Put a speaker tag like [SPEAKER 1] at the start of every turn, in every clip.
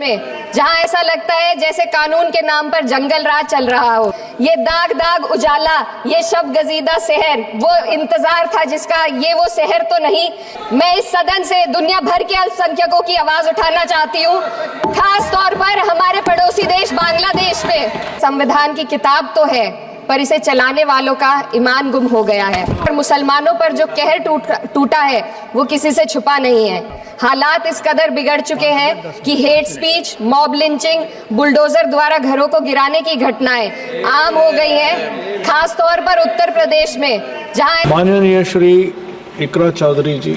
[SPEAKER 1] में जहां ऐसा लगता है जैसे कानून के नाम पर जंगल राज चल रहा हो। ये दाग दाग उजाला, ये शब गजीदा शहर, वो इंतजार था जिसका, ये वो शहर तो नहीं। मैं इस सदन से दुनिया भर के अल्पसंख्यकों की आवाज उठाना चाहती हूँ, खास तौर पर हमारे पड़ोसी देश बांग्लादेश में। संविधान की किताब तो है पर इसे चलाने वालों का ईमान गुम हो गया है। और मुसलमानों पर जो कहर टूटा है वो किसी से छुपा नहीं है। हालात इस कदर बिगड़ चुके हैं कि hate speech, mob lynching, bulldozer द्वारा घरों को गिराने की घटनाएं आम हो गई हैं, खास तौर पर उत्तर प्रदेश में जहां।
[SPEAKER 2] माननीय श्री इकरा चौधरी जी।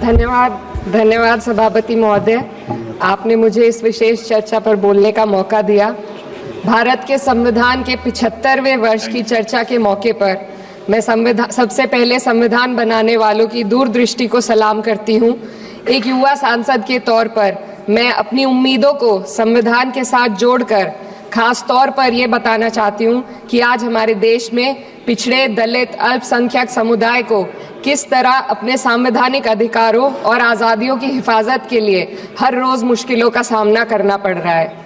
[SPEAKER 1] धन्यवाद सभापति महोदय, आपने मुझे इस विशेष चर्चा पर बोलने का मौका दिया। भारत के संविधान के 75वें वर्ष की चर्चा के मौके पर मैं सबसे पहले संविधान बनाने वालों की दूरदृष्टि को सलाम करती हूँ। एक युवा सांसद के तौर पर मैं अपनी उम्मीदों को संविधान के साथ जोड़कर खास तौर पर ये बताना चाहती हूँ कि आज हमारे देश में पिछड़े, दलित, अल्पसंख्यक समुदाय को किस तरह अपने संवैधानिक अधिकारों और आज़ादियों की हिफाजत के लिए हर रोज मुश्किलों का सामना करना पड़ रहा है।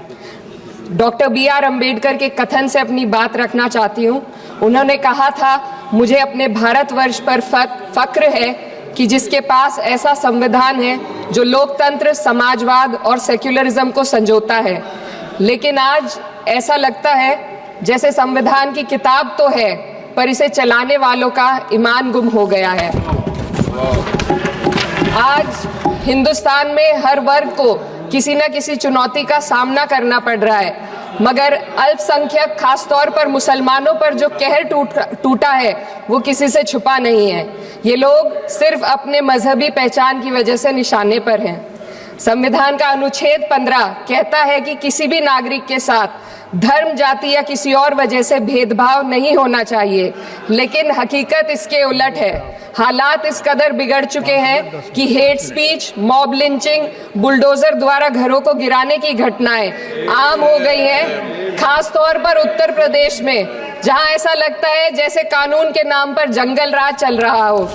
[SPEAKER 1] Doctor B.R. अम्बेडकर के कथन से अपनी बात रखना चाहती हूँ। उन्होंने कहा था, मुझे अपने भारतवर्ष पर फक्र है कि जिसके पास ऐसा संविधान है जो लोकतंत्र, समाजवाद और सेक्युलरिज्म को संजोता है। लेकिन आज ऐसा लगता है जैसे संविधान की किताब तो है पर इसे चलाने वालों का ईमान गुम हो गया है। आज हिंदुस्तान में हर वर्ग को किसी न किसी चुनौती का सामना करना पड़ रहा है, मगर अल्पसंख्यक, खासतौर पर मुसलमानों पर जो कहर टूटा है वो किसी से छुपा नहीं है। ये लोग सिर्फ अपने मजहबी पहचान की वजह से निशाने पर हैं। संविधान का अनुच्छेद 15 कहता है कि किसी भी नागरिक के साथ धर्म, जाति या किसी और वजह से भेदभाव नहीं होना चाहिए, लेकिन हकीकत इसके उलट है। हालात इस कदर बिगड़ चुके हैं कि hate speech, mob lynching, bulldozer द्वारा घरों को गिराने की घटनाएं आम हो गई हैं, खास तौर पर उत्तर प्रदेश में जहां ऐसा लगता है जैसे कानून के नाम पर जंगल राज चल रहा हो।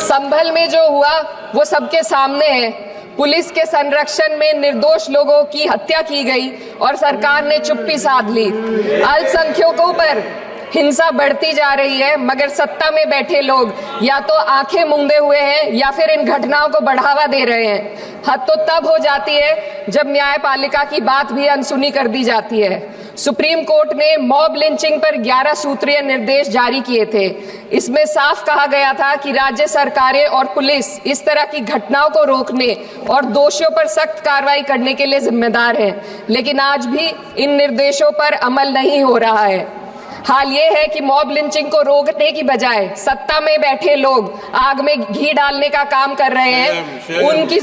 [SPEAKER 1] संभल में जो हुआ वो सबके सामने है। पुलिस के संरक्षण में निर्दोष लोगों की हत्या की गई और सरकार ने चुप्पी साध ली। अल्पसंख्यकों पर हिंसा बढ़ती जा रही है, मगर सत्ता में बैठे लोग या तो आंखें मूंदे हुए हैं या फिर इन घटनाओं को बढ़ावा दे रहे हैं। हद तो तब हो जाती है जब न्यायपालिका की बात भी अनसुनी कर दी जाती है। सुप्रीम कोर्ट ने मॉब लिंचिंग पर 11 सूत्रीय निर्देश जारी किए थे। इसमें साफ कहा गया था कि राज्य सरकारें और पुलिस इस तरह की घटनाओं को रोकने और दोषियों पर सख्त कार्रवाई करने के लिए जिम्मेदार हैं, लेकिन आज भी इन निर्देशों पर अमल नहीं हो रहा है। हाल ये है कि मॉब लिंचिंग को रोकने की बजाय सत्ता में बैठे लोग आग में घी डालने का काम कर रहे हैं। उनकी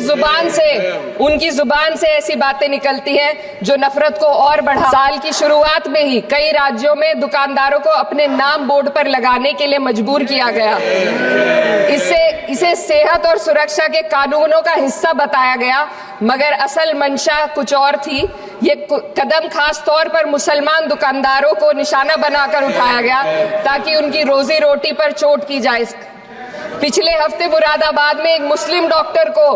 [SPEAKER 1] जुबान से ऐसी बातें निकलती हैं जो नफरत को और बढ़ा। साल की शुरुआत में ही कई राज्यों में दुकानदारों को अपने नाम बोर्ड पर लगाने के लिए मजबूर किया गया। इसे सेहत और सुरक्षा के कानूनों का हिस्सा बताया गया, मगर असल मंशा कुछ और थी। ये कदम खास तौर पर मुसलमान दुकानदारों को निशाना बनाकर उठाया गया ताकि उनकी रोजी रोटी पर चोट की जाए। पिछले हफ्ते मुरादाबाद में एक मुस्लिम डॉक्टर को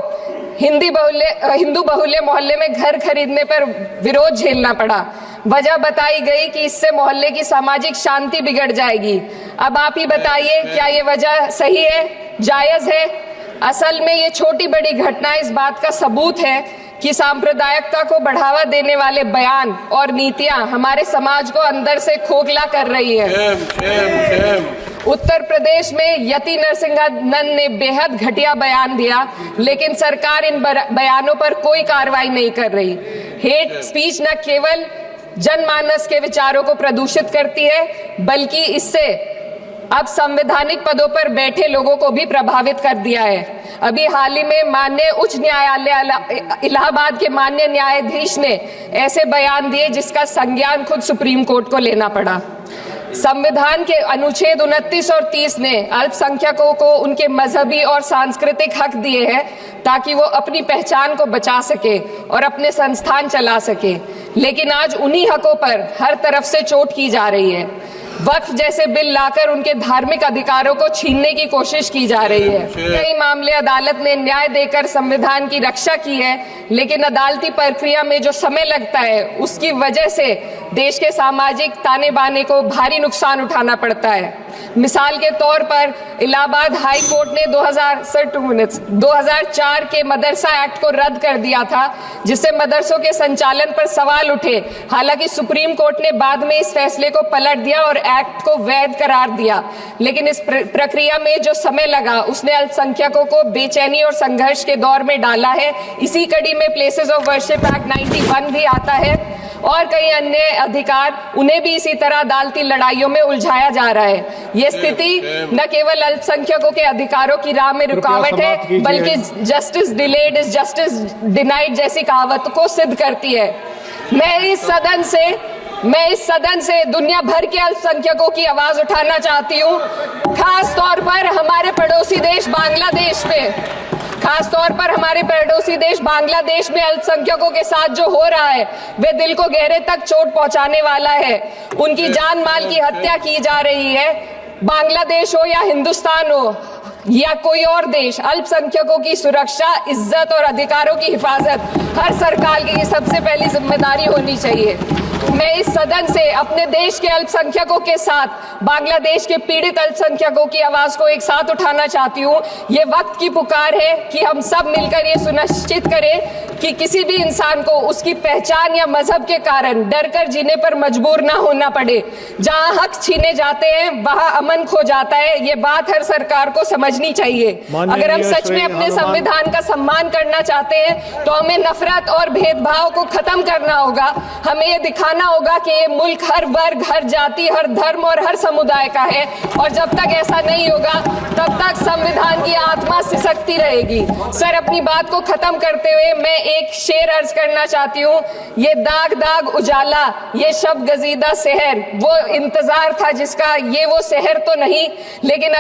[SPEAKER 1] हिंदू बहुल्य मोहल्ले में घर खरीदने पर विरोध झेलना पड़ा। वजह बताई गई कि इससे मोहल्ले की सामाजिक शांति बिगड़ जाएगी। अब आप ही बताइए, क्या ये वजह सही है, जायज है? असल में ये छोटी बड़ी घटना इस बात का सबूत है कि सांप्रदायिकता को बढ़ावा देने वाले बयान और नीतियां हमारे समाज को अंदर से खोखला कर रही है। उत्तर प्रदेश में यति नरसिंहन ने बेहद घटिया बयान दिया, लेकिन सरकार इन बयानों पर कोई कार्रवाई नहीं कर रही। हेट स्पीच न केवल जनमानस के विचारों को प्रदूषित करती है, बल्कि इससे अब संवैधानिक पदों पर बैठे लोगों को भी प्रभावित कर दिया है। अभी हाल ही में माननीय उच्च न्यायालय इलाहाबाद के माननीय न्यायाधीश ने ऐसे बयान दिए जिसका संज्ञान खुद सुप्रीम कोर्ट को लेना पड़ा। संविधान के अनुच्छेद 29 और 30 ने अल्पसंख्यकों को उनके मजहबी और सांस्कृतिक हक दिए हैं ताकि वो अपनी पहचान को बचा सके और अपने संस्थान चला सके, लेकिन आज उन्हीं हकों पर हर तरफ से चोट की जा रही है। वक्फ जैसे बिल लाकर उनके धार्मिक अधिकारों को छीनने की कोशिश की जा रही है। कई मामले अदालत ने न्याय देकर संविधान की रक्षा की है, लेकिन अदालती प्रक्रिया में जो समय लगता है उसकी वजह से देश के सामाजिक ताने बाने को भारी नुकसान उठाना पड़ता है। मिसाल के तौर पर इलाहाबाद हाई कोर्ट ने 2004 के मदरसा एक्ट को रद्द कर दिया था, जिससे मदरसों के संचालन पर सवाल उठे। हालांकि सुप्रीम कोर्ट ने बाद में इस फैसले को पलट दिया और एक्ट को वैध करार दिया, लेकिन इस प्रक्रिया में जो समय लगा उसने अल्पसंख्यकों को बेचैनी और संघर्ष के दौर में डाला है। इसी कड़ी में प्लेसेस ऑफ वर्शिप एक्ट 91 भी आता है और कई अन्य अधिकार, उन्हें भी इसी तरह अदालती लड़ाइयों में उलझाया जा रहा है। ये स्थिति न केवल अल्पसंख्यकों के अधिकारों की राह में रुकावट है, बल्कि justice delayed is justice denied जैसी कहावत को सिद्ध करती है। मैं इस सदन से दुनिया भर के अल्पसंख्यकों की आवाज उठाना चाहती हूँ, खास तौर पर हमारे पड़ोसी देश बांग्लादेश में अल्पसंख्यकों के साथ जो हो रहा है वे दिल को गहरे तक चोट पहुंचाने वाला है। उनकी जान माल की हत्या की जा रही है। बांग्लादेश हो या हिंदुस्तान हो या कोई और देश, अल्पसंख्यकों की सुरक्षा, इज्जत और अधिकारों की हिफाजत हर सरकार की सबसे पहली जिम्मेदारी होनी चाहिए। मैं इस सदन से अपने देश के अल्पसंख्यकों के साथ बांग्लादेश के पीड़ित अल्पसंख्यकों की आवाज को एक साथ उठाना चाहती हूँ। ये वक्त की पुकार है कि हम सब मिलकर ये सुनिश्चित करें कि किसी भी इंसान को उसकी पहचान या मजहब के कारण डरकर जीने पर मजबूर ना होना पड़े। जहाँ हक छीने जाते हैं वहाँ अमन खो जाता है। ये बात हर सरकार को समझनी चाहिए। अगर हम सच में अपने संविधान का सम्मान करना चाहते हैं तो हमें नफरत और भेदभाव को खत्म करना होगा। हमें ये दिखाना होगा कि ये मुल्क हर वर्ग, हर जाति, हर धर्म और हर समुदाय का है, और जब तक ऐसा नहीं होगा तब तक संविधान की आत्मा सिसकती रहेगी। सर, अपनी बात को खत्म करते हुए मैं एक शेर अर्ज करना चाहती हूँ। ये दाग दाग उजाला, ये शब गजीदा शहर, वो इंतजार था जिसका, ये वो शहर तो नहीं, लेकिन